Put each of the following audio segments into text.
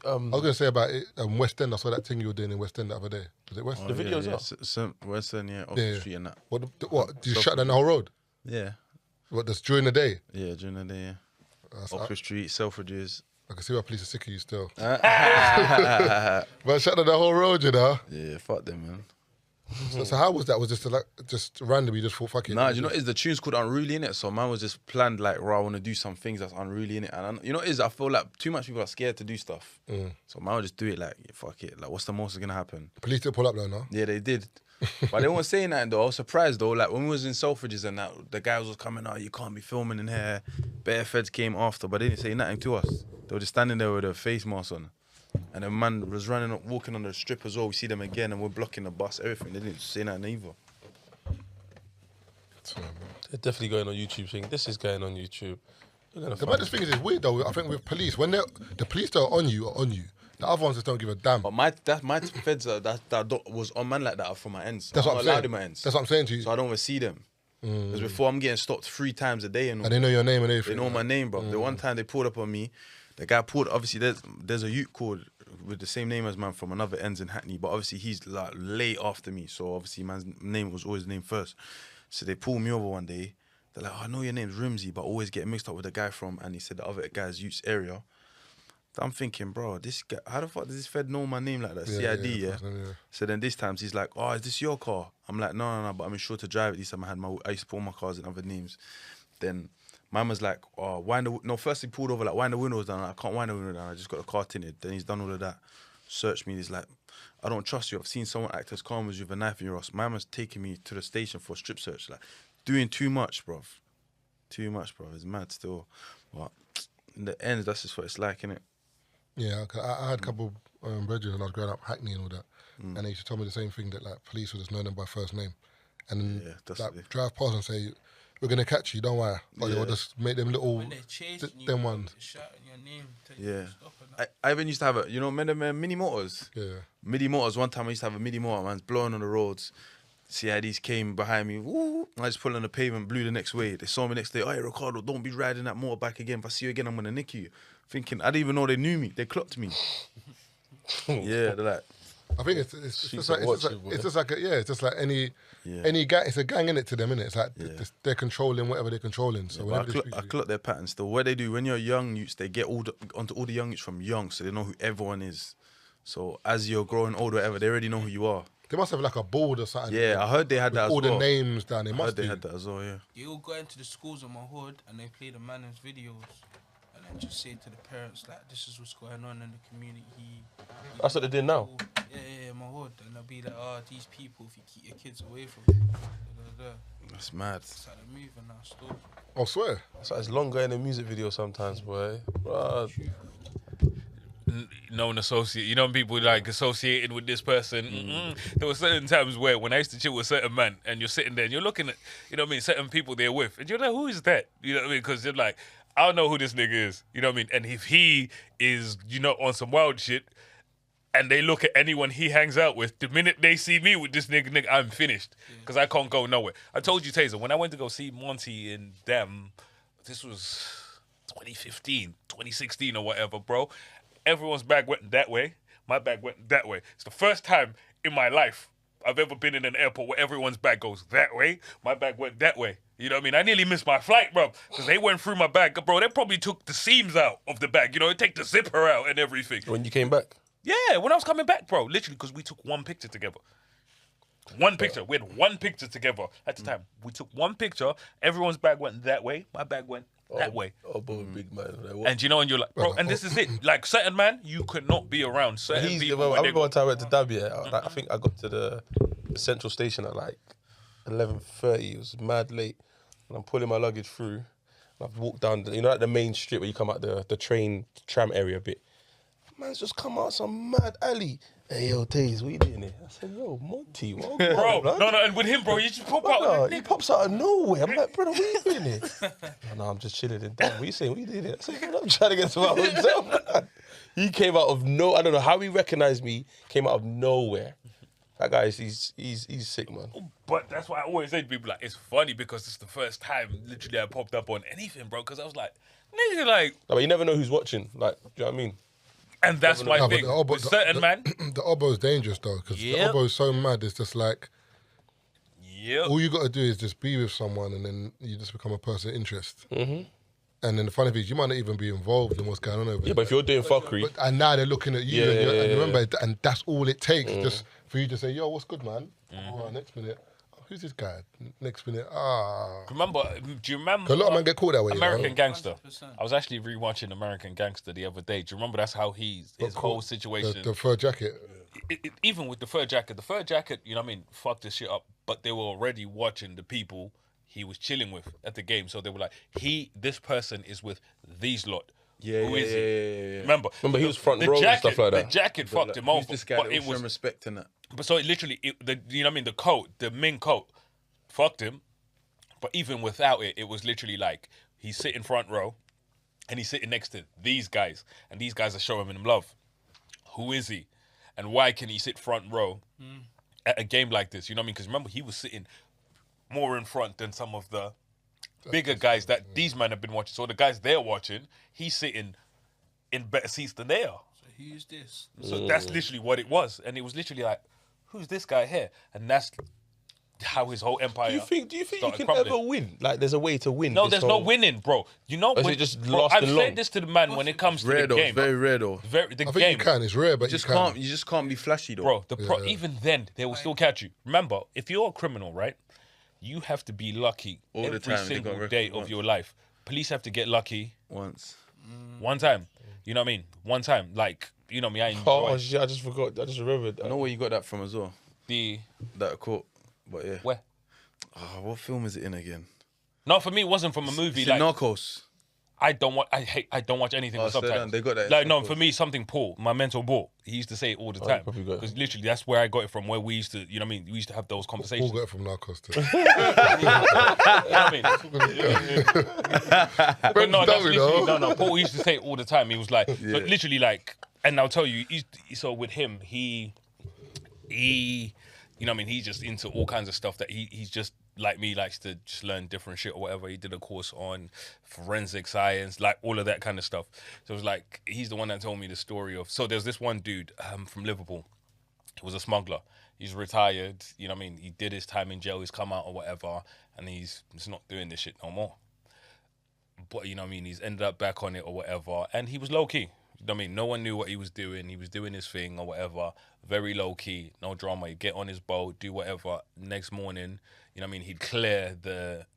I was going to say about it, West End. I saw that thing you were doing in West End the other day. Was it West End? The videos up. West End, off the street and that. What? Did you shut down the whole road? Yeah. What, that's during the day? Yeah, during the day, Oxford Street, Selfridges. I can see why police are sick of you still. But shut down the whole road, you know? Yeah, fuck them, man. So how was that? Was this just randomly just thought, fuck it? Nah, you know what it is? The tune's called Unruly, innit? So man was just planned like, I want to do some things that's unruly, innit? And you know what it is? I feel like too much people are scared to do stuff. So man would just do it like, fuck it. Like, what's the most that's going to happen? Police didn't pull up though, no? Yeah, they did. But they weren't saying that though. I was surprised though. Like when we was in Selfridges and that, the guys was coming out, you can't be filming in here. Bare feds came after, but they didn't say nothing to us. They were just standing there with their face mask on. And the man was walking on the strip as well. We see them again and we're blocking the bus, everything. They didn't say nothing either. They're definitely going on YouTube saying, this is going on YouTube. The baddest thing is it's weird though. I think with police, when the police that are on you. The other ones just don't give a damn. But my feds that was on man like that are from my ends. That's what I'm saying. In my ends. That's what I'm saying to you. So I don't ever see them. Because before I'm getting stopped 3 times a day. And they know your name and everything. They know my name, bro. The one time they pulled up on me, the guy pulled, obviously there's a youth called with the same name as man from another ends in Hackney, but obviously he's like late after me. So obviously man's name was always named first. So they pulled me over one day. They're like, oh, I know your name's Rimzee, but always get mixed up with the guy from, and he said the other guy's youth's area. I'm thinking, bro, this guy, how the fuck does this fed know my name like that? CID, yeah? So then this time he's like, oh, is this your car? I'm like, no, but I'm insured to drive it. This time I used to put all my cars in other names. Then man was like, oh, first he pulled over, like, wind the windows down. I can't wind the window down. I just got the car tinted. Then he's done all of that. Searched me. He's like, I don't trust you. I've seen someone act as calm as you with a knife in your ass. Man was taking me to the station for a strip search. Like, doing too much, bro. Too much, bro. It's mad still. But in the end, that's just what it's like, innit? Yeah, I had a couple brethren when I was growing up, Hackney and all that, and they used to tell me the same thing, that like police would just know them by first name, and like drive past and say, we're going to catch you, don't worry. Or they would just make them little, them ones. Shouting your name, yeah. I even used to have mini motors. Yeah. Mini motors. One time I used to have a mini motor, man's blowing on the roads. CIDs came behind me, woo, I just pulled on the pavement, blew the next way. They saw me next day, hey, Ricardo, don't be riding that motor back again. If I see you again, I'm going to nick you. Thinking, I didn't even know they knew me. They clocked me. Yeah, they're like... I think it's just like any gang. It's a gang in it to them, innit? It's like they're controlling whatever they're controlling. So I clock their patterns still. What they do when you're young youths, they get onto all the young youths from young, so they know who everyone is. So as you're growing older, whatever, they already know who you are. They must have like a board or something. Yeah, I heard they had that as well. All the names down. They must. They had that as well. Yeah. They all go into the schools in my hood and they play the Manners videos. And then just say to the parents, like, this is what's going on in the community. That's what they did now? Yeah, my hood. And they'll be like, oh, these people, if you keep your kids away from them. That's mad. That's how they're moving now, still. I swear. So it's longer in a music video sometimes, boy. Bro. Known associate, you know, people like associated with this person. There were certain times where when I used to chill with certain man and you're sitting there and you're looking at, you know what I mean, certain people they're with, and you're like, who is that? You know what I mean? Because you're like, I don't know who this nigga is. You know what I mean? And if he is, you know, on some wild shit, and they look at anyone he hangs out with, the minute they see me with this nigga, I'm finished. Because I can't go nowhere. I told you, Tazer, when I went to go see Monty in this was 2015, 2016 or whatever, bro. Everyone's bag went that way. My bag went that way. It's the first time in my life I've ever been in an airport where everyone's bag goes that way. My bag went that way. You know what I mean? I nearly missed my flight, bro, because they went through my bag. Bro, they probably took the seams out of the bag. You know, they take the zipper out and everything. When you came back? Yeah, when I was coming back, bro. Literally, because we took one picture together. One picture. We had one picture together at the time. We took one picture. Everyone's bag went that way. My bag went that way. Oh, boy, big man. And you know, and you're like, bro, and this is it. Like, certain man, you could not be around. Certain people. I remember one time I went to Abbey. I think I got to the central station at like 11:30. It was mad late. And I'm pulling my luggage through. And I've walked down, you know, like the main strip where you come out the tram area a bit. Man's just come out some mad alley. Hey, yo, Taze, what you doing here? I said, yo, Monty, what? Bro, no, and with him, bro, you just pop out. He pops out of nowhere. I'm like, brother, what you doing here? No, I'm just chilling in town. What you saying? What you doing here? I said, I'm trying to get to my hotel, man. He came out of I don't know how he recognized me, came out of nowhere. That guy, he's sick, man. But that's why I always say to people, like, it's funny because it's the first time, literally, I popped up on anything, bro, because I was like, nigga, like... No, but you never know who's watching, like, do you know what I mean? And that's my No, but thing. With certain man, the obo's dangerous though, because the obo's so mad. It's just like, all you got to do is just be with someone, and then you just become a person of interest. Mm-hmm. And then the funny thing is, you might not even be involved in what's going on over there. Yeah, but if you're doing fuckery, and now they're looking at you, and remember, and that's all it takes, just for you to say, "Yo, what's good, man?" Oh, next minute, who's this guy? Next minute, do you remember? A lot of men get caught that way. American Gangster. 100%. I was actually rewatching American Gangster the other day. Do you remember that's how his whole situation? The fur jacket. Even with the fur jacket, you know what I mean, fucked this shit up. But they were already watching the people he was chilling with at the game, so they were like, this person is with these lot. Who is he? Remember, he was front row and stuff like that. The jacket fucked him over. This guy, but it was respect in that. But so it literally, you know what I mean, the coat, the mink coat, fucked him. But even without it, it was literally like he's sitting front row, and he's sitting next to these guys, and these guys are showing him love. Who is he, and why can he sit front row at a game like this? You know what I mean? Because remember, he was sitting more in front than some of the bigger guys that these men have been watching. So the guys they're watching, he's sitting in better seats than they are. So who's this? So that's literally what it was. And it was literally like, who's this guy here? And that's how his whole empire. Do you think you can crumbling. ever win? Like, there's a way to win? No, there's no winning, bro. You know, Or is when, it just bro, lost I've and said long? this to the man when it comes to Rare the though, game. it's very rare though. The I think game, you can. It's rare, but You just can't be flashy though. bro. Even then, they will still catch you. Remember, if you're a criminal, right, you have to be lucky All the every time. They single got day record of your life. Police have to get lucky Once. one time. You know what I mean? One time, like, you know me, I enjoy Oh shit! I just forgot. I just remembered. I know where you got that from as well. that quote. But yeah. where. Oh, what film is it in again? No, for me, it wasn't from a movie. It's Like, Narcos. I don't watch anything with so subtitles. they got that. Like, no, for me, something Paul, my mentor Paul, he used to say it all the time. probably got it. Because literally, that's where I got it from, where we used to, you know what I mean? We used to have those Paul conversations. got it from Narcos too. You know what I mean? But no, that's literally, no, Paul used to say it all the time. He was like, so literally like, and I'll tell you, so with him, he, you know what I mean? He's just into all kinds of stuff that he's just, like me, likes to just learn different shit or whatever. He did a course on forensic science, like all of that kind of stuff. So it was like, he's the one that told me the story of, so there's this one dude from Liverpool. He was a smuggler. He's retired, you know what I mean? He did his time in jail, he's come out or whatever, and he's not doing this shit no more. But, you know what I mean? He's ended up back on it or whatever, and he was low-key. You know what I mean? No one knew what he was doing. He was doing his thing or whatever. Very low-key, no drama. He'd get on his boat, do whatever. Next morning, you know what I mean? He'd clear the,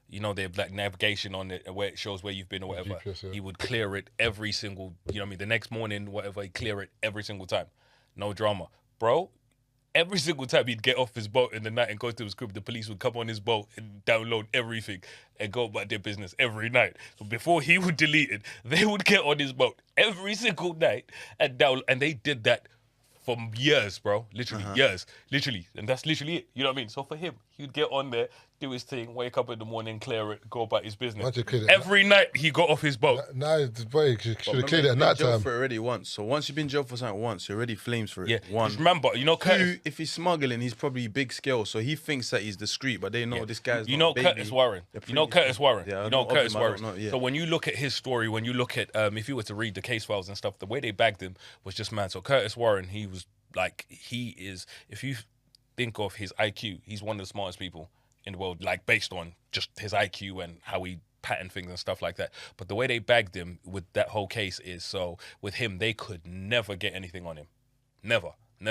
you know, the like navigation on it where it shows where you've been or whatever. GPS, yeah. He would clear it every single, you know what I mean? The next morning, whatever, he'd clear it every single time. No drama. Bro, every single time he'd get off his boat in the night and go to his crib, the police would come on his boat and download everything and go about their business every night. So before he would delete it, they would get on his boat every single night and download. And they did that for years, bro. Literally, years. Literally. And that's literally it. You know what I mean? So for him, he'd get on there, do his thing, wake up in the morning, clear it, go about his business. Every night he got off his boat. Now, you should have cleared it at night time. For it already once. So once you've been jailed for something once, you're already flames for it. Yeah. One. Just remember, you know, Curtis. Two, if he's smuggling, he's probably big scale. So he thinks that he's discreet, but they know this guy's You not know a baby. Curtis Warren. You know Curtis Warren. Yeah, you know Curtis Warren. Yeah. So when you look at his story, when you look at, if you were to read the case files and stuff, the way they bagged him was just mad. So Curtis Warren, he was like, he is, if you think of his IQ, he's one of the smartest people in the world, like based on just his IQ and how he patterned things and stuff like that. But the way they bagged him with that whole case is, so with him, they could never get anything on him. Never. And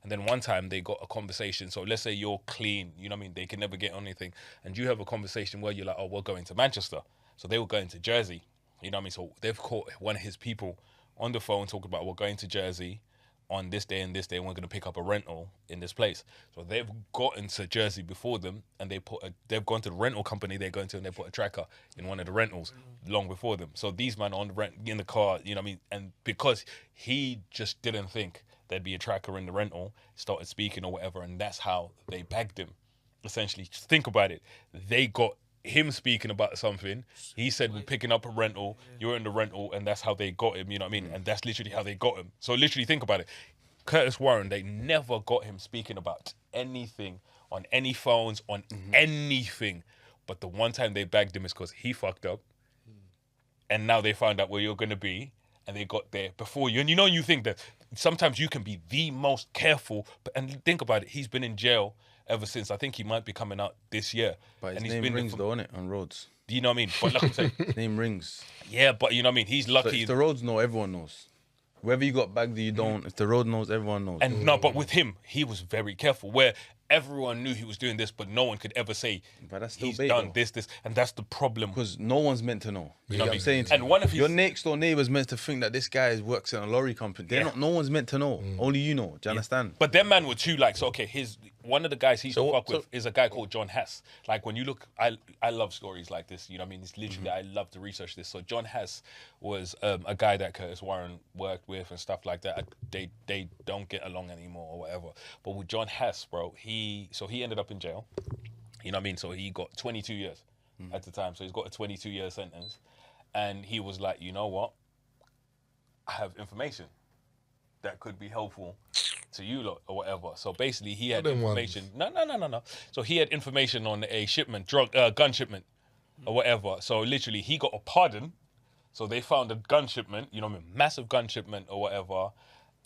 then one time they got a conversation. So let's say you're clean, you know what I mean? They can never get on anything. And you have a conversation where you're like, oh, we're going to Manchester. So they were going to Jersey. You know what I mean? So they've caught one of his people on the phone talking about, we're going to Jersey on this day and this day, and we're going to pick up a rental in this place. So they've gotten to Jersey before them, and they've gone to the rental company they're going to, and they put a tracker in one of the rentals long before them. So these men on the in the car, you know what I mean? And because he just didn't think there'd be a tracker in the rental, started speaking or whatever, and that's how they bagged him. Essentially, just think about it. They got him speaking about something. He said, we're picking up a rental, you're in the rental, and that's how they got him, you know what I mean? And that's literally how they got him. So literally think about it. Curtis Warren, they never got him speaking about anything on any phones, on anything. But the one time they bagged him is because he fucked up. And now they found out where you're going to be. and they got there before you. And you think that sometimes you can be the most careful. And think about it, he's been in jail ever since. I think he might be coming out this year. But his and name rings though, innit? On roads. Do you know what I mean? But like I'm saying, name rings. Yeah, but you know what I mean? He's lucky. So if the roads know, everyone knows. Whether you got bagged or you don't, if the road knows, everyone knows. And no, but with him, he was very careful. Where everyone knew he was doing this, but no one could ever say but that's still he's bait, done though. this, and that's the problem. Because no one's meant to know. You know what I'm saying? And one of his your next door neighbour's meant to think that this guy works in a lorry company. They're not. No one's meant to know. Only you know. Do you understand? But them man were too like so. Okay, one of the guys he used to fuck with is a guy called John Hess. Like when you look, I love stories like this. You know what I mean? It's literally I love to research this. So John Hess was a guy that Curtis Warren worked with and stuff like that. They don't get along anymore or whatever. But with John Hess, bro, he ended up in jail. You know what I mean? So he got 22 years at the time. So he's got a 22-year sentence, and he was like, you know what? I have information that could be helpful to you lot or whatever. So basically, he had information. No. So he had information on a shipment, gun shipment or whatever. So literally, he got a pardon. So they found a gun shipment, you know what I mean, massive gun shipment or whatever,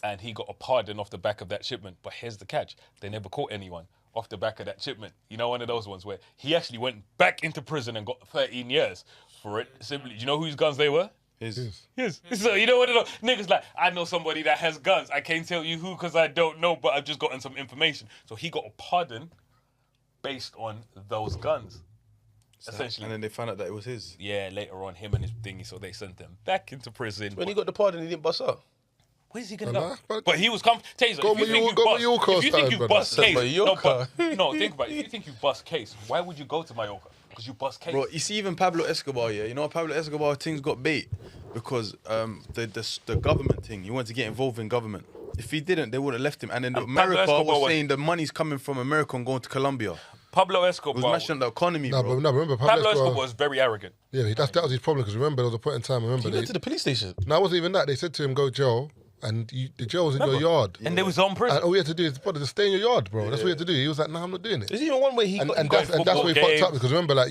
and he got a pardon off the back of that shipment. But here's the catch: they never caught anyone off the back of that shipment. You know, one of those ones where he actually went back into prison and got 13 years for it. Simply, do you know whose guns they were? His. So you know what? Niggas like, I know somebody that has guns. I can't tell you who because I don't know, but I've just gotten some information. So he got a pardon based on those guns. Essentially. And then they found out that it was his. Yeah, later on, him and his thingy, so they sent him back into prison. When he got the pardon, he didn't bust up. Where's he gonna go? But he was Tazer, if you think you bust case, Mallorca. no, think about it. If you think you bust case, why would you go to Mallorca? Because you bust case. Bro, you see even Pablo Escobar, yeah? You know Pablo Escobar things got bait because the government thing, he wanted to get involved in government. If he didn't, they would have left him. And then America was saying the money's coming from America and going to Colombia. Pablo Escobar was mashing up the economy, bro. But remember, Pablo Escobar was very arrogant. Yeah, that was his problem because remember, there was a point in time, He went to the police station. No, it wasn't even that. They said to him, go jail. And the jail was in your yard. And they was on prison. And all you had to do is just stay in your yard, bro. That's what you had to do. He was like, no, I'm not doing it. There's even one way he got... And that's where he fucked up because remember, like,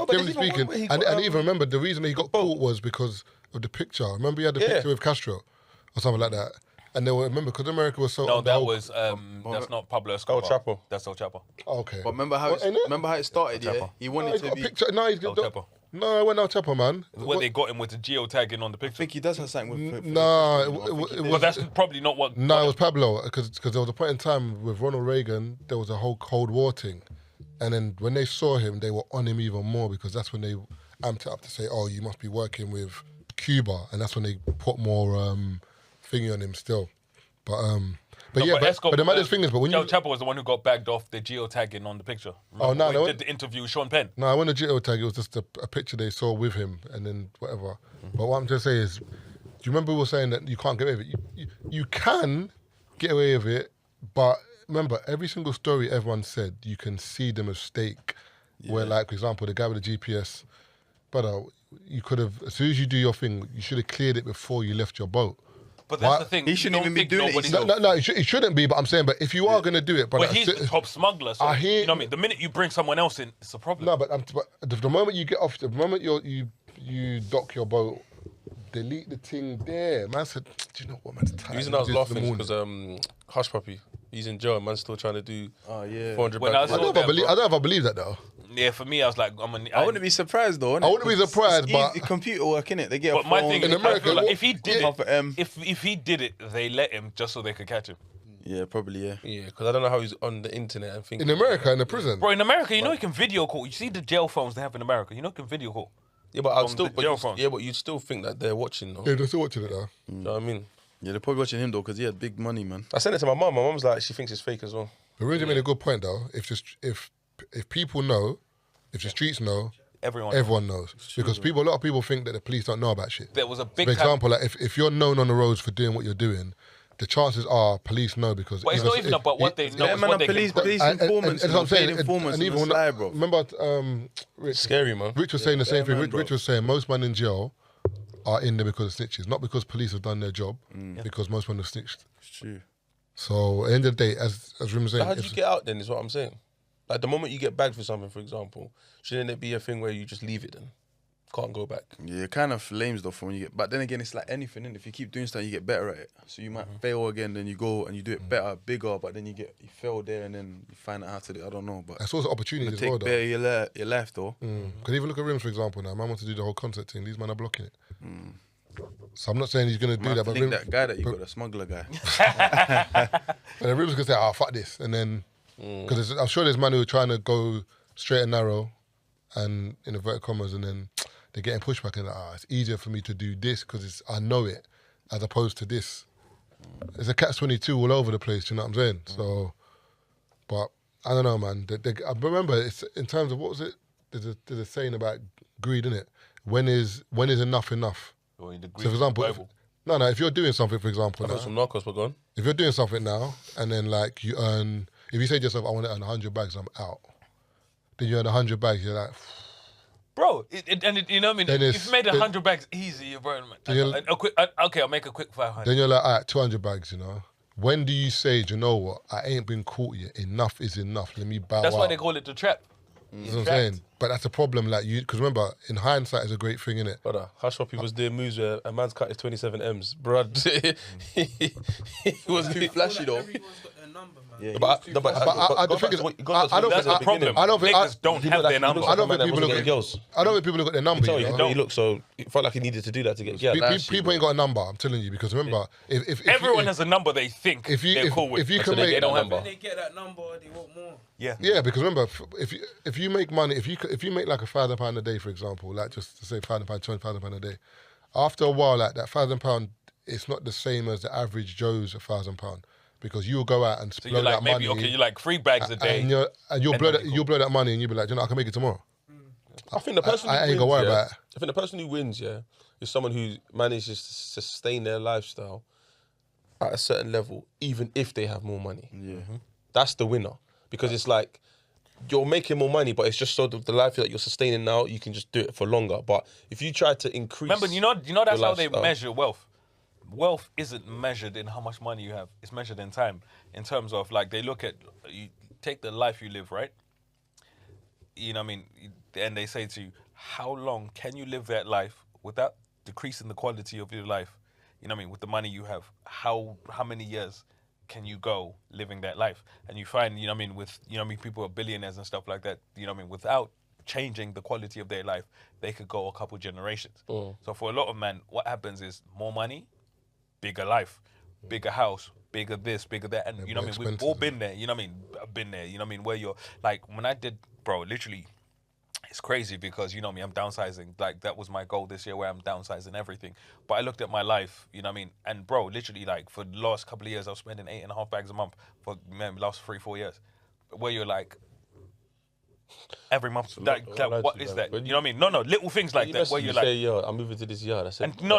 generally speaking, and even remember, the reason he got caught was because of the picture. Remember he had the picture with Castro or something like that. And they were, remember, because America was so... No, that was, that's not Pablo Escobar. El Chapo. That's El Chapo. Oh, okay. But remember how it started, yeah? He wanted to be... El Chapo. No, it wasn't El Chapo, man. When they got him with the geotagging on the picture. I think he does have something with... No, it was... But that's probably not what... No, it was Pablo, because there was a point in time with Ronald Reagan, there was a whole Cold War thing. And then when they saw him, they were on him even more because that's when they amped it up to say, oh, you must be working with Cuba. And that's when they put more thingy on him still. But the maddest thing is, but when El Chapo was the one who got bagged off the geotagging on the picture. Remember when he did the interview with Sean Penn. No, when the geotag, it was just a picture they saw with him and then whatever. But what I'm trying to say is, do you remember we were saying that you can't get away with it? You can get away with it, but remember, every single story everyone said, you can see the mistake. Yeah. Where, like, for example, the guy with the GPS, brother, you could have, as soon as you do your thing, you should have cleared it before you left your boat. But that's the thing. He shouldn't even be doing it. No, it shouldn't be. But I'm saying, but if you are going to do it, but he's the top smuggler. So, you know what I mean? The minute you bring someone else in, it's a problem. No, but the moment you get off, the moment you dock your boat, delete the thing there. Man said, do you know what, man's tired. The reason I was laughing because Hush Puppy, he's in jail. Man's still trying to do 400 I don't ever believe that though. Yeah, for me, I was like, I wouldn't be surprised though. I wouldn't be surprised, but computer work, innit? They get but a my phone. thing in is, America, like if he did it, if he did it, they let him just so they could catch him. Yeah, probably, yeah. Yeah, because I don't know how he's on the internet and thinking. In America, in the prison. Bro, in America, you know you can video call. You see the jail phones they have in America. You know you can video call. Yeah, but but you'd still think that they're watching though. Yeah, they're still watching it though. You know what I mean? Yeah, they're probably watching him though because he had big money, man. I sent it to my mum. My mum's like, she thinks it's fake as well. But Rimzee made a good point though. If people know, if the streets know, everyone knows. Because a lot of people think that the police don't know about shit. There was a big... For example, like if you're known on the roads for doing what you're doing, the chances are police know because... But it's not even about what they know. Yeah, man, police informants. And that's what I'm saying. Informants and even when, lie, bro. remember, Rich, scary, man. Rich was saying the same thing. man, Rich was saying most men in jail are in there because of snitches, not because police have done their job, because most men have snitched. It's true. So at the end of the day, as Rimzee saying... How do you get out then is what I'm saying. Like the moment you get bagged for something, for example, shouldn't it be a thing where you just leave it then? Can't go back. Yeah, it kind of lames though from when you get. But then again, it's like anything. If you keep doing stuff, you get better at it. So you might fail again, then you go and you do it better, bigger. But then you fail there, and then you find out how to do it. I don't know, but It's also opportunity as take well, better though. your life though. Because even look at Rims, for example. Now, man wants to do the whole concert thing. These men are blocking it. So I'm not saying he's gonna do that, but Link Rims, that guy that you got, the smuggler guy. but then Rims gonna say, "Ah, fuck this," and then because I'm sure there's man who are trying to go straight and narrow, and in inverted commas, and then they're getting pushback and it's easier for me to do this because I know it, as opposed to this. It's a catch-22 all over the place. You know what I'm saying? So, but I don't know, man. I remember it's in terms of what was it? There's a saying about greed, innit? When is enough enough? Or in the So, Greek for example, Bible. if you're doing something, for example, I've got some narcos, but gone. if you're doing something now and then like you earn, if you say to yourself, I want to earn 100 bags, I'm out. Then you earn 100 bags, you're like, Bro, you know what I mean? Then If it's- you made then- 100 bags easy, bro. you'll- Okay, I'll make a quick 500. then you're like, all right, 200 bags, you know. When do you say, do you know what? I ain't been caught yet. Enough is enough. Let me bow That's out. why they call it the trap. That's what I'm saying. But that's a problem, like you, because remember, in hindsight, is a great thing, innit? Brother, Hush Puppy was doing moves where a man's cut his 27 M's. Bruh, he was too flashy though. Everyone's got their number, man. Yeah, But I don't think That's the problem. I don't think- Niggas don't have their number. I don't think people look at at girls. I don't think people look at their number. So You he know? looked so. It felt like he needed to do that to get. Yeah, People ain't got a number. I'm telling you, because remember, if Everyone has a number they think they're cool with. if you So can they make get that number. When they get that number, they want more. Yeah. Yeah, because remember, if you make money, if you make like £1,000 a day, for example, like just to say £1,000, £20,000 a day, after a while, like that £1,000, it's not the same as the average Joe's £1,000 because you'll go out and So blow you're like, that maybe, money. okay, you're like 3 bags a day. and you'll blow money, that you'll blow that money and you'll be like, you know, I can make it tomorrow. I think the person I who ain't wins, gonna worry yeah, about it. I think the person who wins, yeah, is someone who manages to sustain their lifestyle at a certain level, even if they have more money. Yeah. That's the winner because it's like you're making more money, but it's just so the life that you're sustaining now, you can just do it for longer. But if you try to increase, Remember, you know that's your how they lifestyle. measure wealth. Wealth isn't measured in how much money you have. It's measured in time. In terms of like they look at you take the life you live, right? You know what I mean? And they say to you, how long can you live that life without decreasing the quality of your life? You know what I mean? With the money you have, how many years can you go living that life? And you find, you know what I mean, with people are billionaires and stuff like that, you know what I mean, without changing the quality of their life, they could go a couple generations. So for a lot of men, what happens is more money, bigger life, bigger house, bigger this, bigger that. And you know what I mean? We've all been there, you know what I mean? I've been there, you know what I mean? Where you're like, when I did, bro, literally, it's crazy because, you know me, I'm downsizing. Like, that was my goal this year where I'm downsizing everything. But I looked at my life, you know what I mean? And, bro, literally, like, for the last couple of years, I was spending 8.5 bags a month for, man, the last 3-4 years. Where you're like, every month, what is that? You know what I mean? No, little things like that where you're like, say, yo, I'm moving to this yard. I said, and no,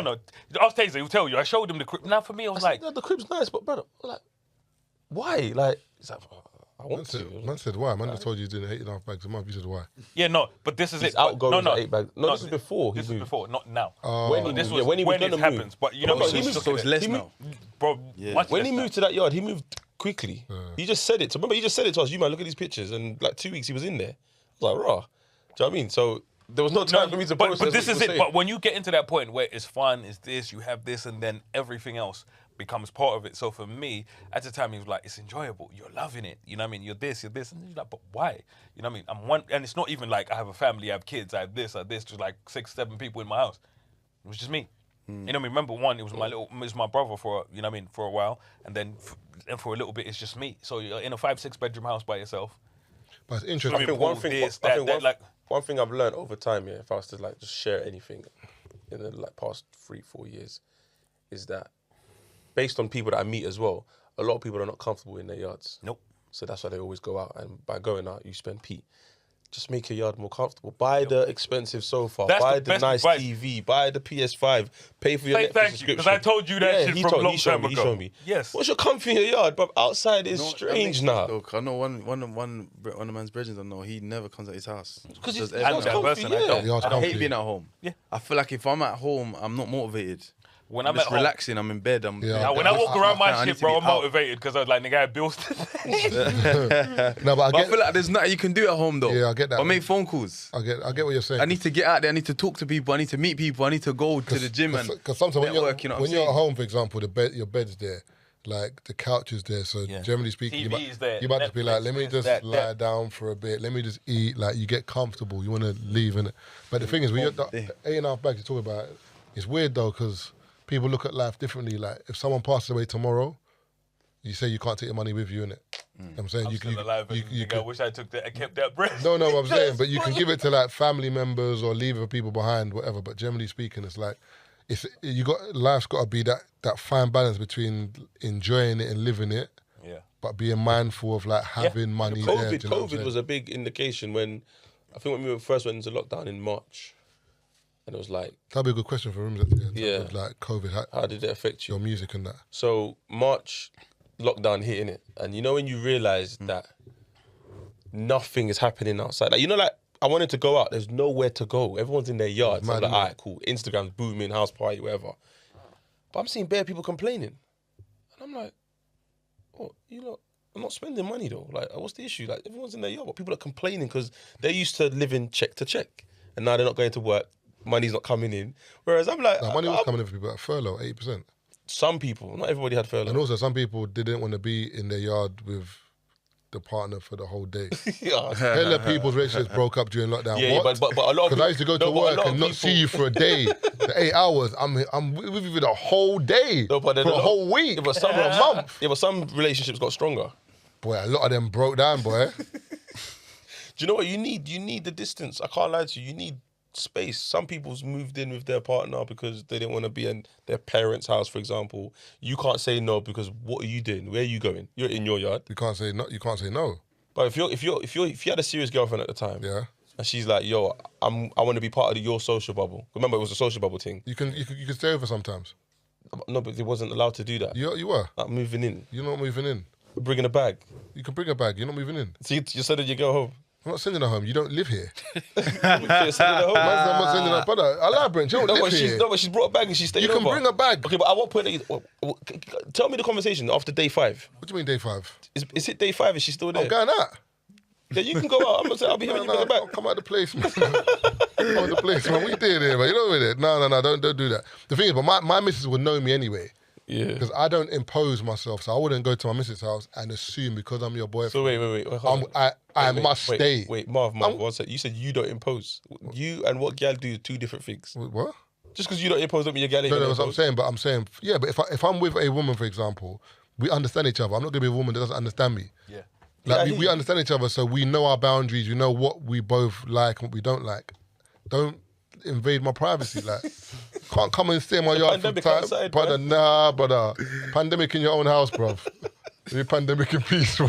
ask Tazer, he'll tell you. I showed him the crib. Now, for me, I was like, no, the crib's nice, but brother, like, why? Like, it's like, I want to. Man said why? Man just told you he's doing 8.5 bags a month. You said why? yeah, no, but this is His it. outgoings No, are 8 bags. No, this is before he This is moved. before, not now. When he This moved, was when he was when gonna it move. happens. But you know, No, what he I mean? moved, So it's less He now. Bro, much When less he now. moved to that yard, he moved quickly. He just said it. So remember, he just said it to us. You man, look at these pictures, and like 2 weeks he was in there. I was like, raw. Do you know what I mean? So there was no time for me to process. But this what is he it. was But when you get into that point where it's fun, it's this, you have this, and then everything else becomes part of it. So for me, at the time, he was like, it's enjoyable. You're loving it. You know what I mean? You're this. And he's like, but why? You know what I mean? I'm one, and it's not even like I have a family, I have kids, I have this, just like 6-7 people in my house. It was just me. You know what I mean? Remember, it was my brother for, you know what I mean, for a while, and then for a little bit, it's just me. So you're in a 5-6 bedroom house by yourself. But it's interesting. I think one thing. This, I think that, like, one thing I've learned over time, yeah, if I was to like just share anything in the like past 3-4 years, is that based on people that I meet as well, a lot of people are not comfortable in their yards. Nope. So that's why they always go out, and by going out, you spend P. Just make your yard more comfortable. Buy the expensive sofa. That's buy the the best nice advice. TV. Buy the PS5. Pay for your Say Netflix thank you, subscription. because I told you that shit from a long time He ago. showed me. Yes. What's your comfy in your yard, but outside is No, that strange makes now. sense, though, I know one of man's brethren I know, he never comes at his house. Because Does it's everything. that comfy, person, I yeah. don't. Yard's I hate comfy. being at home. Yeah. I feel like if I'm at home, I'm not motivated. When I'm I'm at just home, relaxing. I'm in bed. now, when I walk around my I need shit, to bro, be I'm out. motivated because I was like, nigga, I had bills today. No, but I feel like there's nothing you can do at home though. Yeah, I get that. Or make phone calls. I get what you're saying. I need to get out there. I need to talk to people. I need to meet people. I need to go to the gym and because sometimes network. You know what when I'm you're at saying? home, for example, your bed's there, like the couch is there. So generally speaking, TV is there, you might just be like, let me Netflix, just that. lie down for a bit. Let me just eat. Like you get comfortable. You want to leave in it. But the thing is, when you're 8.5 bags, you talk about it. It's weird though because people look at life differently. Like if someone passes away tomorrow, you say you can't take your money with you in it. I'm saying I'm still alive. I wish I took that. I kept that breath. No, I'm saying, but you can give it to like family members or leave it for people behind, whatever. But generally speaking, it's like life's got to be that fine balance between enjoying it and living it, but being mindful of like having money there. COVID was a big indication when we first went into lockdown in March, and it was like that'd be a good question for Rimzee. Yeah, like COVID. How did it affect you? Your music and that. So March lockdown hitting it, and you know when you realise that nothing is happening outside, like like I wanted to go out, there's nowhere to go. Everyone's in their yards. So I'm like, all right, cool. Instagram's booming, house party, whatever. But I'm seeing bare people complaining, and I'm like, oh, I'm not spending money though. Like, what's the issue? Like, everyone's in their yard, but people are complaining because they're used to living check to check, and now they're not going to work. Money's not coming in. Whereas I'm like, money was coming in for people at furlough, 80%. Some people, not everybody had furlough. And also some people didn't want to be in their yard with the partner for the whole day. Hella people's relationships broke up during lockdown. Yeah, what? but a lot of because I used to go to work and not see you for a day. The 8 hours, I'm with you for the whole day, for a whole week, yeah, but for a month. Yeah, but some relationships got stronger. Boy, a lot of them broke down, boy. Do you know what you need? You need the distance. I can't lie to you. You need space. Some people's moved in with their partner because they didn't want to be in their parents' house, for example. You can't say no because what are you doing? Where are you going? You're in your yard. You can't say no. You can't say no. But if you had a serious girlfriend at the time, yeah, and she's like, yo, I want to be part of your social bubble. Remember, it was a social bubble thing. You can stay over sometimes. No, but they wasn't allowed to do that. You were. Like moving in. You're not moving in. Bringing a bag. You can bring a bag. You're not moving in. So you said that you go home. I'm not sending her home. You don't live here. You're sending her home. I'm not sending her. Brother, I lie, Brent. You don't live here. No, but she's brought a bag and she's staying You can over. bring a bag. Okay, but at what point? Tell me the conversation after day 5. What do you mean day 5? Is it day 5? Is she still there? I'm going out. Yeah, you can go out. I'm gonna say I'll be here when you bring it back. I'll come out the place, man. Come out the place, man. We did it, man. You know what it? No, don't do that. The thing is, but my missus would know me anyway. Yeah. Because I don't impose myself, so I wouldn't go to my missus' house and assume because I'm your boyfriend. So wait. I must stay. Wait, Marv, one second. You said you don't impose. You and what gal do 2 different things. What? Just because you don't impose on me, your gal ain't No, gonna that's what I'm saying. Yeah, but if I'm with a woman, for example, we understand each other. I'm not gonna be a woman that doesn't understand me. Yeah. Like we understand each other, so we know our boundaries. We know what we both like and what we don't like. Don't invade my privacy. Like, can't come and stay in my yard for time. Outside, brother. Nah, brother. Pandemic in your own house, bro. Maybe pandemic in peace, bro.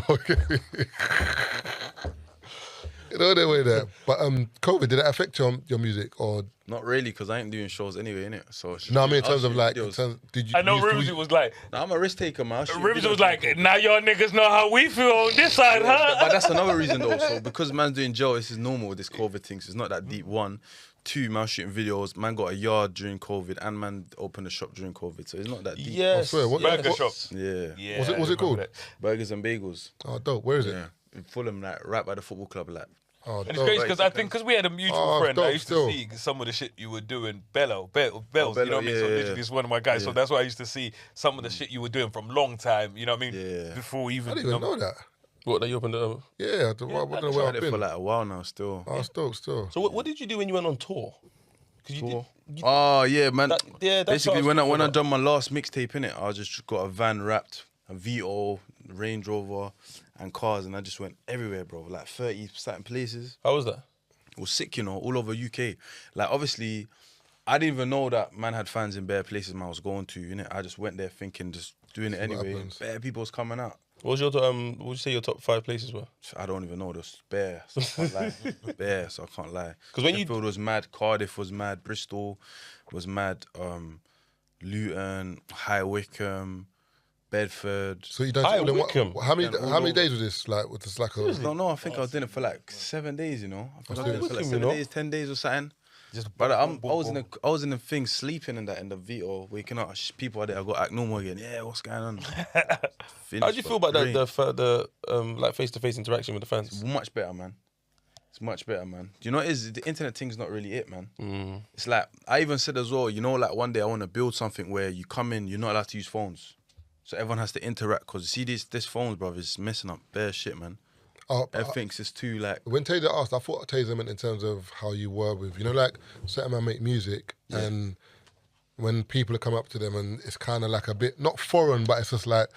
You know the way there. But COVID, did that affect your music or? Not really, because I ain't doing shows anyway, innit? So no, I mean in terms of like, did you? I know Rimzee was like. Nah, I'm a risk taker, man. Rimzee was like, now y'all niggas know how we feel on this side, huh? But that's another reason though. So because man's doing jail, this is normal with this COVID thing. So it's not that deep. 1, 2, man shooting videos. Man got a yard during COVID, and man opened a shop during COVID. So it's not that deep. Yes. I swear, Burger shop. Yeah. What's it called? Burgers and Bagels. Oh, dope. Where is it? Yeah. In Fulham, like right by the football club, like. Oh, And it's crazy because I think we had a mutual friend I used to see some of the shit you were doing. Bells, you know what I mean? So literally, he's one of my guys. So that's why I used to see some of the shit you were doing from long time. You know what I mean? Yeah. Before even. I didn't even know that. What, that you opened it? Yeah, I don't know where I've Had it been. for like a while now, still. Oh, still. So what did you do when you went on tour? Tour? Oh yeah, man. That's Basically, what when I done my last mixtape in it, I just got a van wrapped, a Vito, Range Rover, and cars, and I just went everywhere, bro. Like 30 certain places. How was that? It was sick, you know, all over UK. Like obviously, I didn't even know that man had fans in bare places man was going to. You know, I just went there thinking, just doing it anyway. Bare people was coming out. What was your what would you say your top 5 places were? I don't even know. There's bare, so I can't lie. Bare, so I can't lie. Because when Sheffield was mad, Cardiff was mad, Bristol was mad, Luton, High Wycombe, Bedford. So you done Hi, all in Wickham. how many days was this? Like, with this like a? I don't know. I think I was doing it for like 7 days. You know, I think I was doing it for like 7 days, 10 days or something. Just Brother, I was in the thing sleeping in the Vito, waking up, people are there, I got to act normal again. Yeah, what's going on? How do you feel about the like face-to-face interaction with the fans? It's much better, man. It's much better, man. Do you know what it is? The internet thing's not really it, man. It's like, I even said as well, you know, like one day I want to build something where you come in, you're not allowed to use phones. So everyone has to interact, because see this phones, brother, is messing up bare shit, man. Everything's just too like... When Tazer asked, I thought Tazer meant in terms of how you were with, you know, like certain men make music and when people come up to them and it's kind of like a bit, not foreign, but it's just like...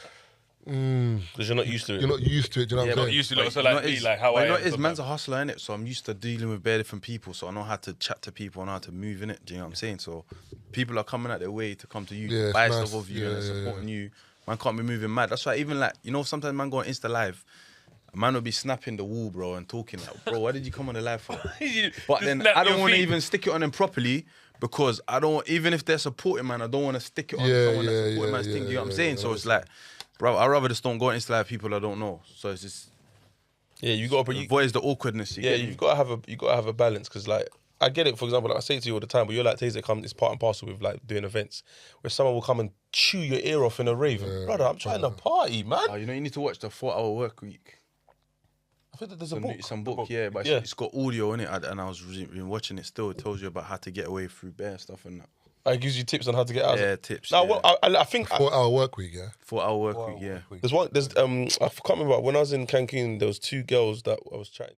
Because you're not used to it. You're not used to it, do you know what I'm saying? Used to it. So like me, like how I am. It's man's a hustler, innit? So I'm used to dealing with bare different people, so I know how to chat to people, I know how to move in it, do you know what I'm saying? So people are coming out their way to come to you, buy stuff of you and supporting you. Man can't be moving mad. That's why even like, you know, sometimes man go on Insta Live, a man will be snapping the wall, bro, and talking like, bro, why did you come on the live for? But then I don't want to even stick it on them properly, because I don't, even if they're supporting, man, I don't want to stick it on someone that's supporting man's thing, you know what I'm saying? So it's like, bro, I'd rather just don't go on Insta Live people I don't know. So it's just... Yeah, you got to... avoid the awkwardness. You've got to have a balance, because like, I get it, for example, like I say to you all the time, but you're like, Tazer, it's part and parcel with like doing events, where someone will come and chew your ear off in a rave. Brother, I'm trying to party, man. You know, you need to watch the 4-Hour Work Week. I think that there's a book. Some book, yeah, but it's got audio in it, and I was watching it still. It tells you about how to get away through bare stuff and that. It gives you tips on how to get out. Yeah, tips. Now, I think 4-Hour Work Week, yeah. 4-Hour Work Week, yeah. There's I can't remember when I was in Cancun. There was two girls that I was chatting.